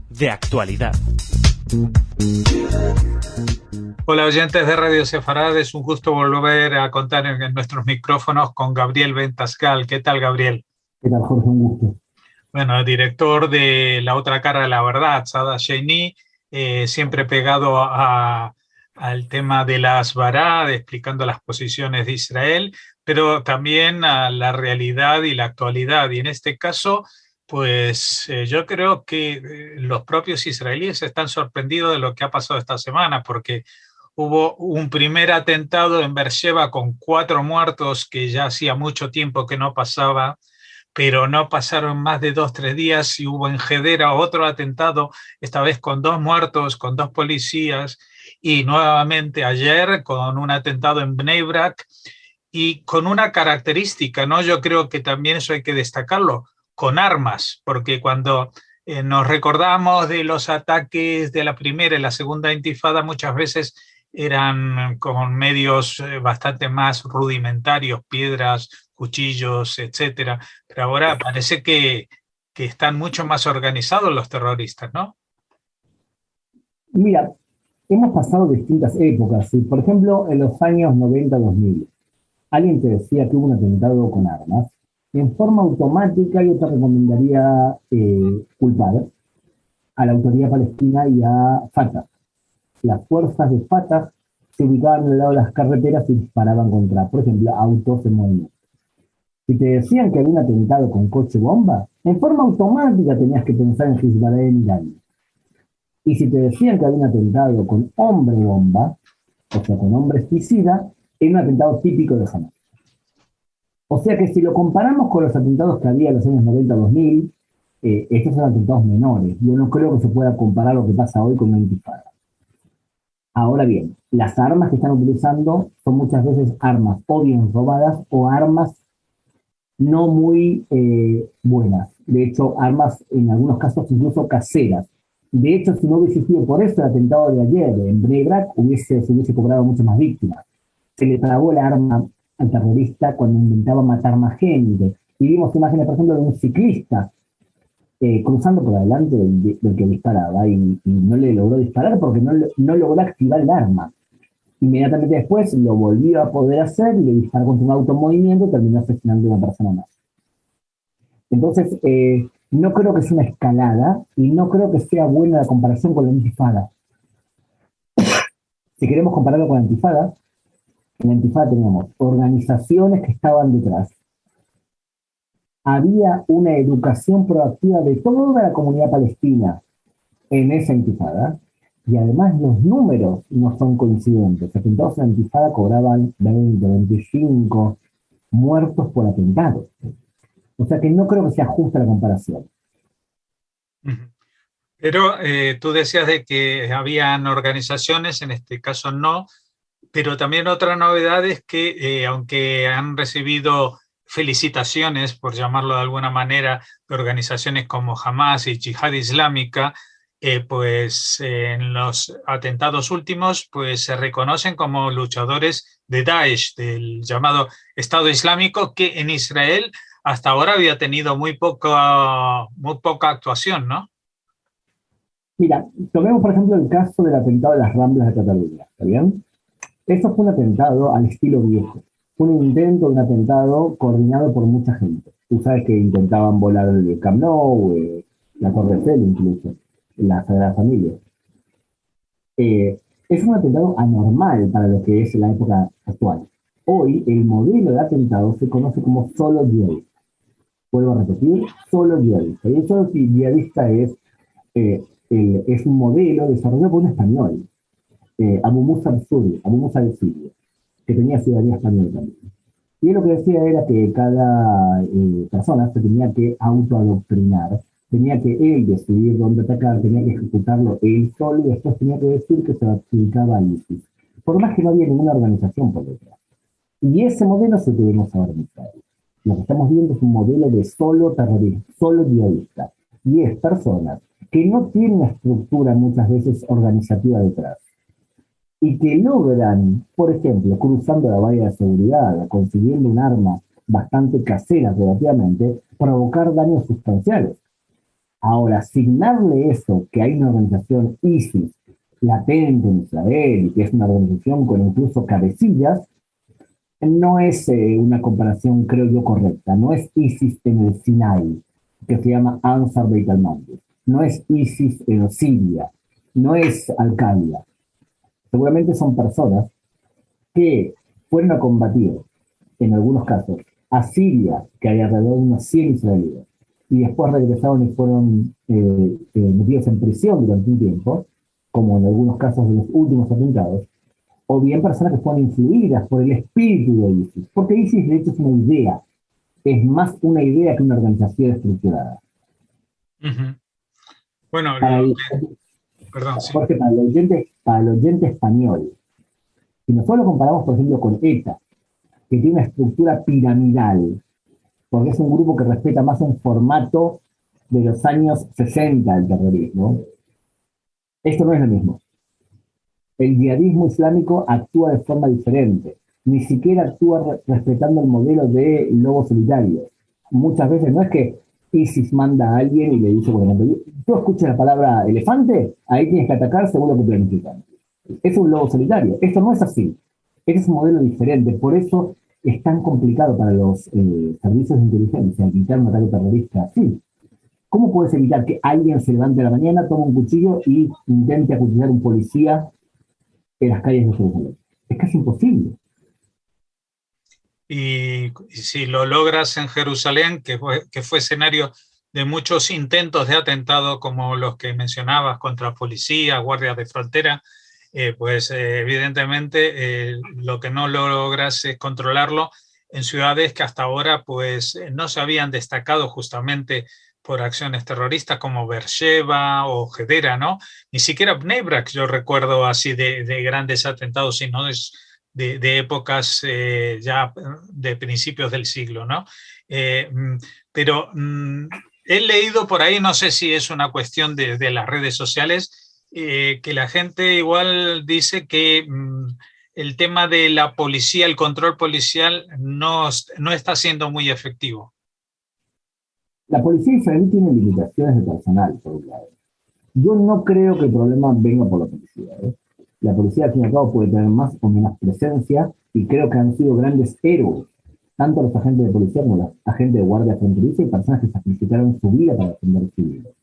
De actualidad. Hola oyentes de Radio Sefarad, es un gusto volver a contar en nuestros micrófonos con Gabriel Ventascal. ¿Qué tal, Gabriel? ¿Qué tal, Jorge? Un gusto. Bueno, director de La Otra Cara de la Verdad, Sada Sheini, siempre pegado al tema de la Asbará, explicando las posiciones de Israel, pero también a la realidad y la actualidad. Y en este caso, pues yo creo que los propios israelíes están sorprendidos de lo que ha pasado esta semana, porque hubo un primer atentado en Beersheba con 4 muertos, que ya hacía mucho tiempo que no pasaba, pero no pasaron más de 2 o 3 días y hubo en Hedera otro atentado, esta vez con 2 muertos, con 2 policías, y nuevamente ayer con un atentado en Bnei Brak, y con una característica, ¿no? Yo creo que también eso hay que destacarlo, con armas, porque cuando nos recordamos de los ataques de la primera y la segunda intifada, muchas veces eran con medios bastante más rudimentarios, piedras, cuchillos, etcétera. Pero ahora parece que están mucho más organizados los terroristas, ¿no? Mira, hemos pasado distintas épocas. ¿Sí? Por ejemplo, en los años 90-2000, alguien te decía que hubo un atentado con armas, en forma automática yo te recomendaría culpar a la autoridad palestina y a Fatah. Las fuerzas de Fatah se ubicaban al lado de las carreteras y disparaban contra, por ejemplo, autos en movimiento. Si te decían que había un atentado con coche bomba, en forma automática tenías que pensar en Hezbollah en Irán. Y si te decían que había un atentado con hombre bomba, o sea, con hombre suicida, era un atentado típico de Hamas. O sea que si lo comparamos con los atentados que había en los años 90-2000, estos son atentados menores. Yo no creo que se pueda comparar lo que pasa hoy con una intifada. Ahora bien, las armas que están utilizando son muchas veces armas o bien robadas o armas no muy buenas. De hecho, armas en algunos casos incluso caseras. De hecho, si no hubiese sido por eso el atentado de ayer en Bnei Brak, se hubiese cobrado muchas más víctimas. Se le trabó el arma al terrorista cuando intentaba matar más gente. Y vimos imágenes, por ejemplo, de un ciclista cruzando por delante del que disparaba y no le logró disparar porque no logró activar el arma. Inmediatamente después lo volvió a poder hacer y le disparó contra un auto en movimiento y terminó asesinando a una persona más. Entonces, no creo que sea una escalada y no creo que sea buena la comparación con la intifada. Si queremos compararlo con la intifada, en la intifada teníamos organizaciones que estaban detrás. Había una educación proactiva de toda la comunidad palestina en esa intifada y además los números no son coincidentes. Atentados en la intifada cobraban 20, 25 muertos por atentados. O sea que no creo que sea justa la comparación. Pero tú decías de que habían organizaciones, en este caso no, pero también otra novedad es que aunque han recibido felicitaciones, por llamarlo de alguna manera, de organizaciones como Hamas y Yihad Islámica, pues en los atentados últimos pues se reconocen como luchadores de Daesh, del llamado Estado Islámico, que en Israel hasta ahora había tenido muy poca actuación, ¿no? Mira, tomemos por ejemplo el caso del atentado de las Ramblas de Cataluña, ¿está bien? Eso fue un atentado al estilo viejo. Fue un intento de un atentado coordinado por mucha gente. Tú sabes que intentaban volar el Camp Nou, la Torre Eiffel incluso, la Sagrada Familia. Es un atentado anormal para lo que es la época actual. Hoy el modelo de atentado se conoce como solo yihadista. Vuelvo a repetir, solo yihadista. Y el solo yihadista es un modelo desarrollado por un español, Abu Musa al-Sirio, que tenía ciudadanía española también. Y él lo que decía era que cada persona se tenía que autoadoctrinar, tenía que él decidir dónde atacar, tenía que ejecutarlo él solo y después tenía que decir que se adjudicaba a ISIS. Por más que no había ninguna organización por detrás. Y ese modelo se tenemos ahora en Israel. Lo que estamos viendo es un modelo de solo terrorista, solo yihadista. Y es personas que no tienen una estructura muchas veces organizativa detrás y que logran, por ejemplo, cruzando la valla de seguridad, consiguiendo un arma bastante casera relativamente, provocar daños sustanciales. Ahora, asignarle eso, que hay una organización ISIS latente en Israel, y que es una organización con incluso cabecillas, no es una comparación, creo yo, correcta. No es ISIS en el Sinai, que se llama Ansar Beit al-Maqdis. No es ISIS en Siria. No es Al-Qaeda. Seguramente son personas que fueron a combatir, en algunos casos, a Siria, que hay alrededor de unos 100 israelíes, y después regresaron y fueron metidos en prisión durante un tiempo, como en algunos casos de los últimos atentados, o bien personas que fueron influidas por el espíritu de ISIS, porque ISIS de hecho es una idea, es más una idea que una organización estructurada. Uh-huh. Bueno, Para el, perdón, sí. Jorge, para el oyente español, si nosotros lo comparamos, por ejemplo, con ETA, que tiene una estructura piramidal, porque es un grupo que respeta más un formato de los años 60 del terrorismo, esto no es lo mismo. El yihadismo islámico actúa de forma diferente. Ni siquiera actúa respetando el modelo de lobo solitario. Muchas veces no es que ISIS manda a alguien y le dice, bueno, cuando tú escuchas la palabra elefante, ahí tienes que atacar según lo que planifican. Es un lobo solitario. Esto no es así. Este es un modelo diferente. Por eso es tan complicado para los servicios de inteligencia evitar un ataque terrorista así. ¿Cómo puedes evitar que alguien se levante a la mañana, tome un cuchillo y intente acuchillar a un policía en las calles de Jerusalén? Es casi imposible. Y si lo logras en Jerusalén, que fue escenario de muchos intentos de atentado como los que mencionabas contra policía, guardias de frontera, pues evidentemente lo que no logras es controlarlo en ciudades que hasta ahora pues no se habían destacado justamente por acciones terroristas como Beersheba o Hedera, ¿no? Ni siquiera Bnei Brak yo recuerdo así de grandes atentados, sino de épocas ya de principios del siglo, ¿no? Pero he leído por ahí, no sé si es una cuestión de las redes sociales, que la gente igual dice que el tema de la policía, el control policial no está siendo muy efectivo. La policía israelí tiene limitaciones de personal, por un lado. Yo no creo que el problema venga por la policía. La policía, al fin y al cabo, puede tener más o menos presencia, y creo que han sido grandes héroes, tanto los agentes de policía como los agentes de guardia fronteriza y personas que sacrificaron su vida para defender civiles.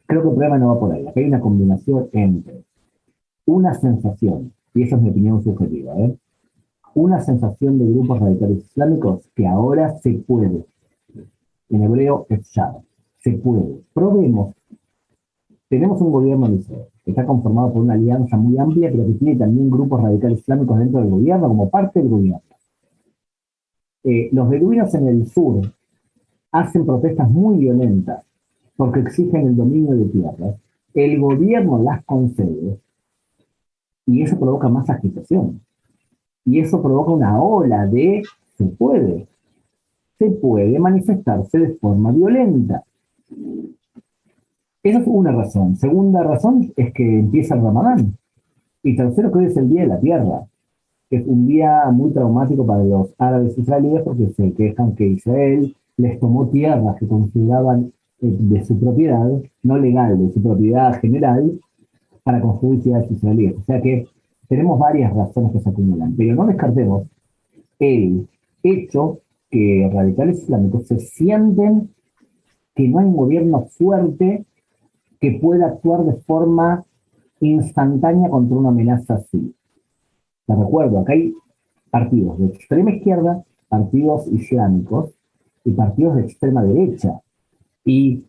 Creo que el problema no va por ahí. Aquí hay una combinación entre una sensación, y esa es mi opinión subjetiva, una sensación de grupos radicales islámicos que ahora se puede. En hebreo, efshar. Se puede. Probemos. Tenemos un gobierno en Israel que está conformado por una alianza muy amplia, pero que tiene también grupos radicales islámicos dentro del gobierno, como parte del gobierno. Los beduinos en el sur hacen protestas muy violentas porque exigen el dominio de tierras. El gobierno las concede y eso provoca más agitación. Y eso provoca una ola de se puede manifestarse de forma violenta. Esa es una razón. Segunda razón es que empieza el Ramadán. Y tercero, que hoy es el Día de la Tierra. Es un día muy traumático para los árabes israelíes porque se quejan que Israel les tomó tierras que consideraban de su propiedad, no legal, de su propiedad general, para construir ciudades israelíes. O sea que tenemos varias razones que se acumulan, pero no descartemos el hecho que radicales islámicos se sienten que no hay un gobierno fuerte que pueda actuar de forma instantánea contra una amenaza así. Les recuerdo, acá hay partidos de extrema izquierda, partidos islámicos y partidos de extrema derecha. Y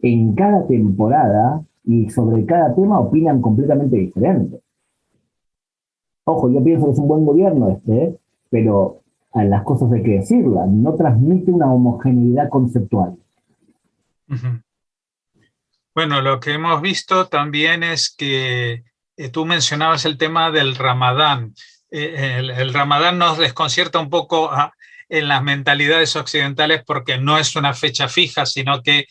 en cada temporada y sobre cada tema opinan completamente diferente. Ojo, yo pienso que es un buen gobierno pero a las cosas hay que decirlas, no transmite una homogeneidad conceptual. Uh-huh. Bueno, lo que hemos visto también es que tú mencionabas el tema del Ramadán. El Ramadán nos desconcierta un poco en las mentalidades occidentales porque no es una fecha fija, sino que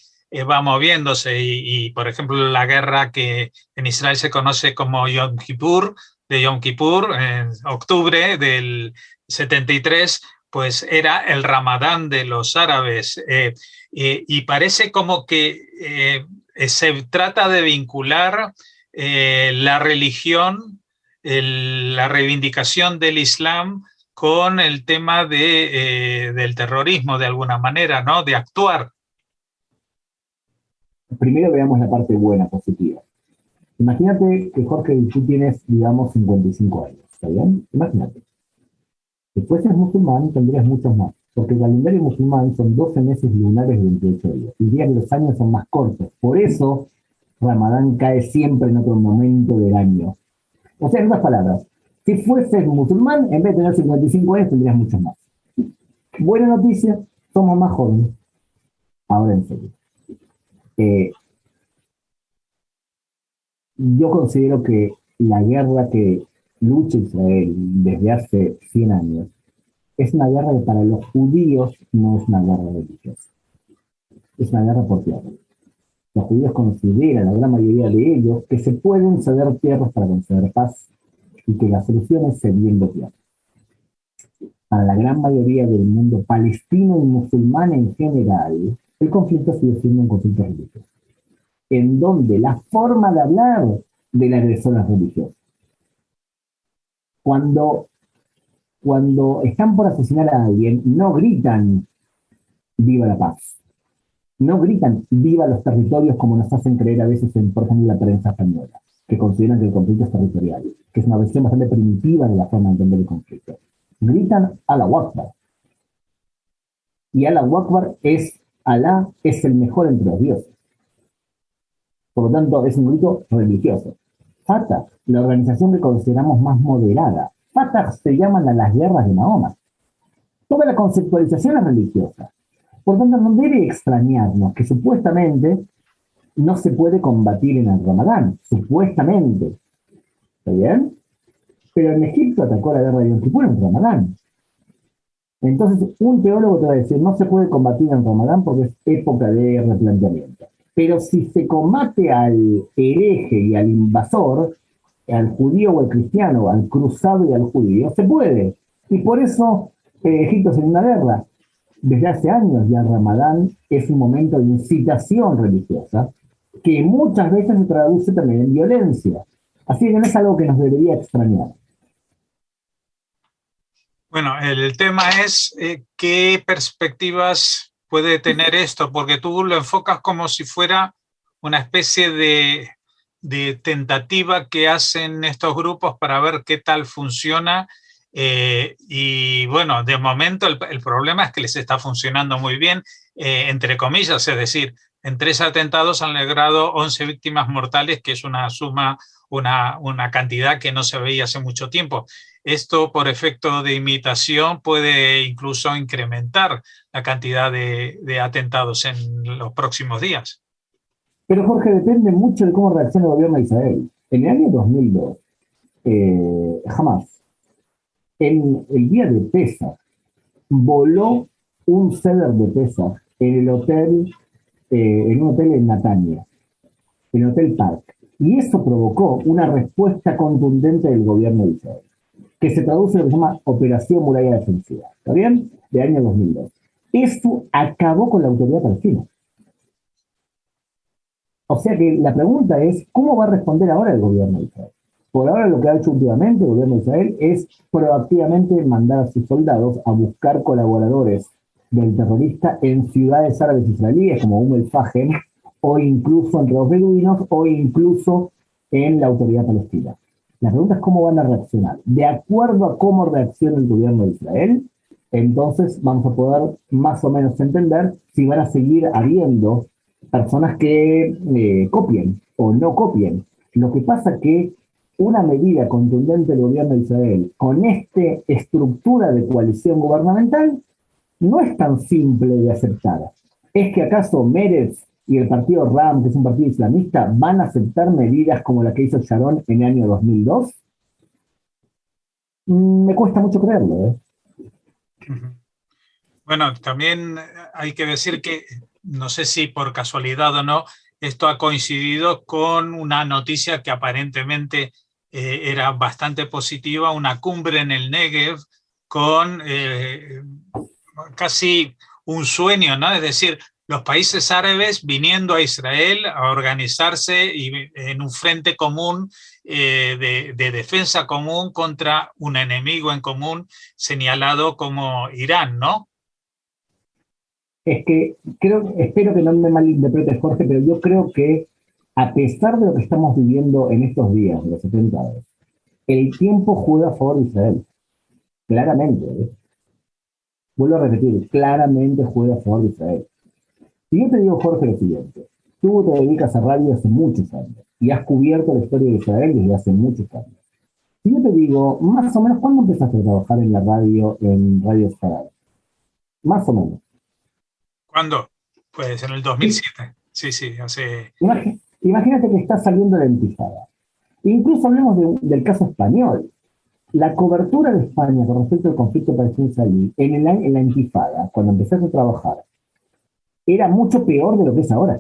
va moviéndose. Y, por ejemplo, la guerra que en Israel se conoce como Yom Kippur, en octubre del 73, pues era el Ramadán de los árabes. Y parece como que se trata de vincular la religión, la reivindicación del Islam con el tema del terrorismo, de alguna manera, ¿no? De actuar. Primero veamos la parte buena, positiva. Imagínate que, Jorge, tú tienes, digamos, 55 años, ¿está bien? Imagínate. Si fueses musulmán, tendrías muchos más, porque el calendario musulmán son 12 meses lunares de 28 días. Y diría que los años son más cortos. Por eso, Ramadán cae siempre en otro momento del año. O sea, en otras palabras, si fueses musulmán, en vez de tener 55 años, tendrías muchos más. Buena noticia, somos más jóvenes. Ahora en serio. Yo considero que la guerra que lucha Israel desde hace 100 años es una guerra que para los judíos no es una guerra religiosa. Es una guerra por tierra. Los judíos consideran, la gran mayoría de ellos, que se pueden ceder tierras para conseguir paz y que la solución es cediendo tierras. Para la gran mayoría del mundo palestino y musulmán en general, el conflicto sigue siendo un conflicto religioso, en donde la forma de hablar del agresor es religiosa. Cuando están por asesinar a alguien, no gritan viva la paz. No gritan viva los territorios como nos hacen creer a veces, por ejemplo, la prensa española, que consideran que el conflicto es territorial, que es una versión bastante primitiva de la forma de entender el conflicto. Gritan Allahu Akbar. Y Allahu Akbar es, Alá es el mejor entre los dioses. Por lo tanto, es un grito religioso. Fatah, la organización que consideramos más moderada. Fatah se llaman a las guerras de Mahoma. Toda la conceptualización es religiosa. Por lo tanto, no debe extrañarnos que supuestamente no se puede combatir en el Ramadán. Supuestamente. ¿Está bien? Pero en Egipto atacó la guerra de Yom Kippur en Ramadán. Entonces, un teólogo te va a decir, no se puede combatir en Ramadán porque es época de replanteamiento. Pero si se combate al hereje y al invasor, al judío o al cristiano, al cruzado y al judío, se puede. Y por eso Egipto es en una guerra. Desde hace años ya el Ramadán es un momento de incitación religiosa que muchas veces se traduce también en violencia. Así que no es algo que nos debería extrañar. Bueno, el tema es qué perspectivas puede tener esto, porque tú lo enfocas como si fuera una especie de tentativa que hacen estos grupos para ver qué tal funciona. Y bueno, de momento el problema es que les está funcionando muy bien, entre comillas, es decir, en 3 atentados han logrado 11 víctimas mortales, que es una suma, una cantidad que no se veía hace mucho tiempo. Esto, por efecto de imitación, puede incluso incrementar la cantidad de atentados en los próximos días. Pero, Jorge, depende mucho de cómo reacciona el gobierno de Israel. En el año 2002, Hamas, en el día de Pesach, voló un ceder de Pesach en un hotel en Natania, en el Hotel Park. Y eso provocó una respuesta contundente del gobierno de Israel, que se traduce en lo que se llama Operación Muralla Defensiva, ¿está bien? De año 2002. Esto acabó con la autoridad palestina. O sea que la pregunta es, ¿cómo va a responder ahora el gobierno de Israel? Por ahora lo que ha hecho últimamente el gobierno de Israel es proactivamente mandar a sus soldados a buscar colaboradores del terrorista en ciudades árabes israelíes como el-Fajem, o incluso entre los beduinos, o incluso en la autoridad palestina. La pregunta es cómo van a reaccionar. De acuerdo a cómo reacciona el gobierno de Israel, entonces vamos a poder más o menos entender si van a seguir habiendo personas que copien o no copien. Lo que pasa es que una medida contundente del gobierno de Israel con esta estructura de coalición gubernamental no es tan simple de aceptar. ¿Es que acaso Meretz y el partido Ram, que es un partido islamista, van a aceptar medidas como la que hizo Sharon en el año 2002? Me cuesta mucho creerlo, ¿eh? Bueno, también hay que decir que, no sé si por casualidad o no, esto ha coincidido con una noticia que aparentemente era bastante positiva, una cumbre en el Negev con casi un sueño, ¿no? Es decir, los países árabes viniendo a Israel a organizarse y en un frente común de defensa común contra un enemigo en común señalado como Irán, ¿no? Es que espero que no me malinterpretes, Jorge, pero yo creo que a pesar de lo que estamos viviendo en estos días, de los atentados, el tiempo juega a favor de Israel, claramente. Vuelvo a repetir, claramente juega a favor de Israel. Si yo te digo, Jorge, lo siguiente, tú te dedicas a radio hace muchos años y has cubierto la historia de Israel desde hace muchos años. Si yo te digo, más o menos, ¿cuándo empezaste a trabajar en la radio, en Radio Israel? Más o menos. ¿Cuándo? Pues en el 2007. Sí, sí, hace... Imagínate que estás saliendo de la intifada. Incluso hablemos del caso español. La cobertura de España con respecto al conflicto palestino-israelí en la intifada, cuando empezaste a trabajar, era mucho peor de lo que es ahora.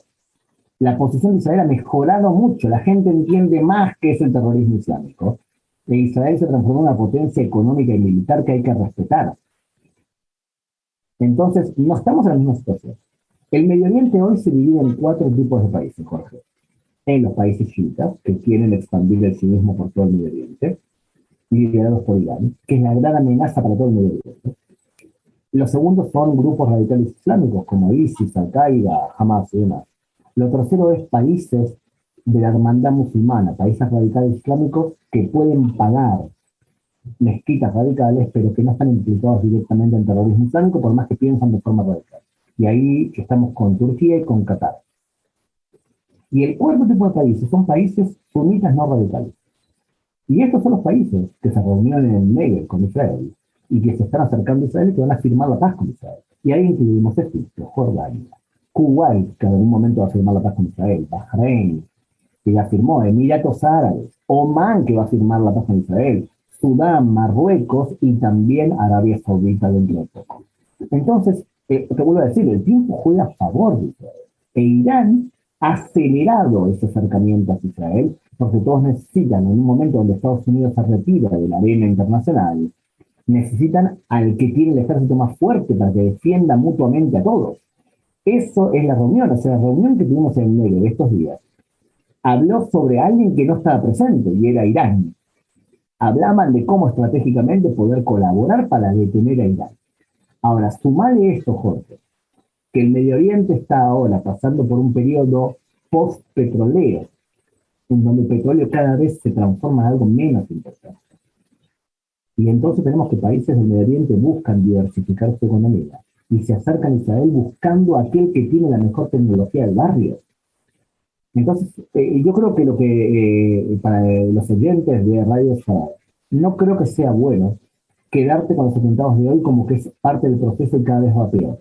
La posición de Israel ha mejorado mucho. La gente entiende más qué es el terrorismo islámico. E Israel se transformó en una potencia económica y militar que hay que respetar. Entonces, no estamos en la misma situación. El Medio Oriente hoy se divide en 4 tipos de países, Jorge. En los países chiitas, que quieren expandir el sionismo por todo el Medio Oriente, liderados por Irán, que es la gran amenaza para todo el Medio Oriente. Los segundos son grupos radicales islámicos, como ISIS, Al-Qaeda, Hamas y demás. Lo tercero es países de la hermandad musulmana, países radicales islámicos que pueden pagar mezquitas radicales, pero que no están implicados directamente en terrorismo islámico, por más que piensan de forma radical. Y ahí estamos con Turquía y con Qatar. Y el cuarto tipo de países son países sunitas no radicales. Y estos son los países que se reunieron en el Negev con Israel y que se están acercando a Israel y que van a firmar la paz con Israel. Y ahí incluimos Egipto, Jordania, Kuwait, que en algún momento va a firmar la paz con Israel, Bahrein, que ya firmó, Emiratos Árabes, Omán, que va a firmar la paz con Israel, Sudán, Marruecos y también Arabia Saudita dentro de poco. Entonces, te vuelvo a decir, el tiempo juega a favor de Israel. E Irán ha acelerado ese acercamiento a Israel porque todos necesitan, en un momento donde Estados Unidos se retira de la arena internacional, necesitan al que tiene el ejército más fuerte para que defienda mutuamente a todos. Eso es la reunión, o sea, la reunión que tuvimos en el medio de estos días habló sobre alguien que no estaba presente y era Irán. Hablaban de cómo estratégicamente poder colaborar para detener a Irán. Ahora, sumale esto, Jorge, que el Medio Oriente está ahora pasando por un periodo post-petrolero, en donde el petróleo cada vez se transforma en algo menos importante. Y entonces tenemos que países del Medio Oriente buscan diversificar su economía y se acercan a Israel buscando a aquel que tiene la mejor tecnología del barrio. Entonces, yo creo que lo que para los oyentes de Radio Israel, no creo que sea bueno quedarte con los atentados de hoy como que es parte del proceso y cada vez va peor.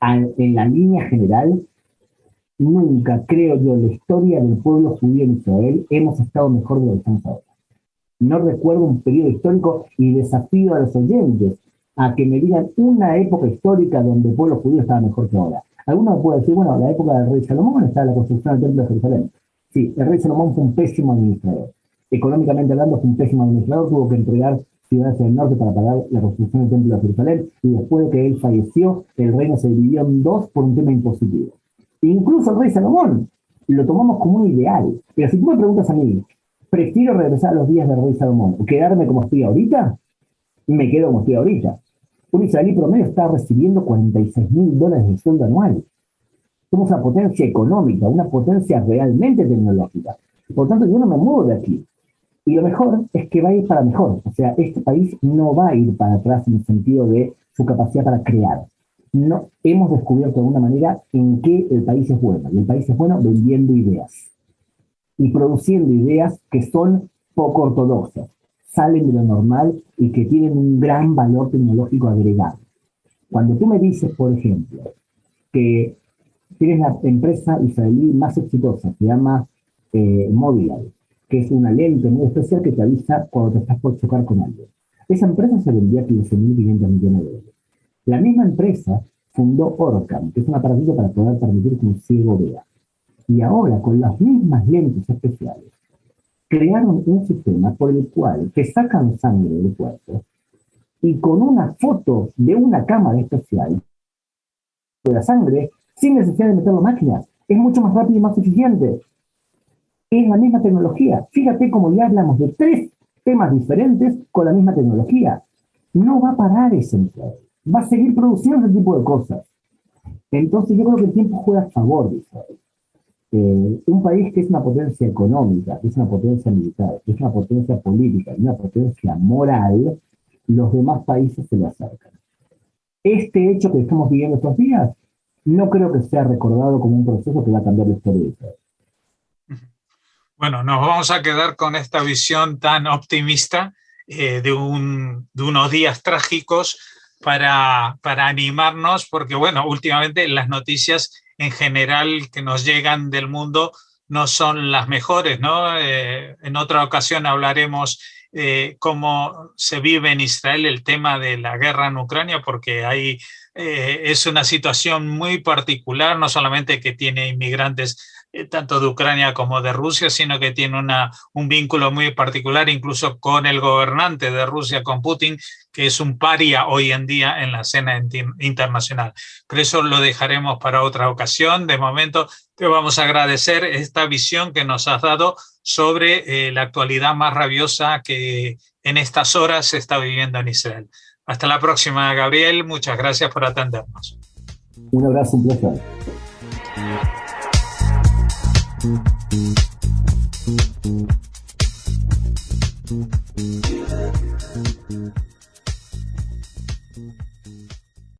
En la línea general, nunca, creo yo, en la historia del pueblo judío en Israel hemos estado mejor de lo que estamos ahora. No recuerdo un periodo histórico y desafío a los oyentes a que me digan una época histórica donde el pueblo judío estaba mejor que ahora. Algunos pueden decir, bueno, la época del rey Salomón está la construcción del templo de Jerusalén. Sí, el rey Salomón fue un pésimo administrador. Económicamente hablando, fue un pésimo administrador, tuvo que entregar ciudades del norte para pagar la construcción del templo de Jerusalén, y después de que él falleció, el reino se dividió en 2 por un tema impositivo. Incluso el rey Salomón lo tomamos como un ideal. Pero si tú me preguntas a mí, prefiero regresar a los días del rey Salomón o quedarme como estoy ahorita, me quedo como estoy ahorita. Un israelí promedio está recibiendo $46,000 de sueldo anual. Somos una potencia económica, una potencia realmente tecnológica. Por tanto, yo no me muevo de aquí. Y lo mejor es que va a ir para mejor. O sea, este país no va a ir para atrás en el sentido de su capacidad para crear. No, hemos descubierto de alguna manera en qué el país es bueno. Y el país es bueno vendiendo ideas y produciendo ideas que son poco ortodoxas, salen de lo normal y que tienen un gran valor tecnológico agregado. Cuando tú me dices, por ejemplo, que tienes la empresa israelí más exitosa, se llama Mobileye, que es una lente muy especial que te avisa cuando te estás por chocar con alguien. Esa empresa se vendía a 15.500 millones de euros. La misma empresa fundó Orcam, que es un aparatito para poder permitir que un ciego vea. Y ahora, con las mismas lentes especiales, crearon un sistema por el cual te sacan sangre del cuerpo y con una foto de una cámara especial de la sangre sin necesidad de meterlo en máquinas. Es mucho más rápido y más eficiente. Es la misma tecnología. Fíjate cómo ya hablamos de 3 temas diferentes con la misma tecnología. No va a parar ese Israel. Va a seguir produciendo ese tipo de cosas. Entonces yo creo que el tiempo juega a favor de Israel. Un país que es una potencia económica, que es una potencia militar, que es una potencia política y una potencia moral, los demás países se le acercan. Este hecho que estamos viviendo estos días, no creo que sea recordado como un proceso que va a cambiar la historia de Israel. Bueno, nos vamos a quedar con esta visión tan optimista de unos días trágicos para animarnos, porque bueno, últimamente las noticias en general que nos llegan del mundo no son las mejores, ¿no? En otra ocasión hablaremos cómo se vive en Israel el tema de la guerra en Ucrania, porque hay, es una situación muy particular, no solamente que tiene inmigrantes tanto de Ucrania como de Rusia, sino que tiene un vínculo muy particular incluso con el gobernante de Rusia, con Putin, que es un paria hoy en día en la escena internacional. Pero eso lo dejaremos para otra ocasión. De momento te vamos a agradecer esta visión que nos has dado sobre la actualidad más rabiosa que en estas horas se está viviendo en Israel. Hasta la próxima, Gabriel. Muchas gracias por atendernos. Un abrazo, un placer.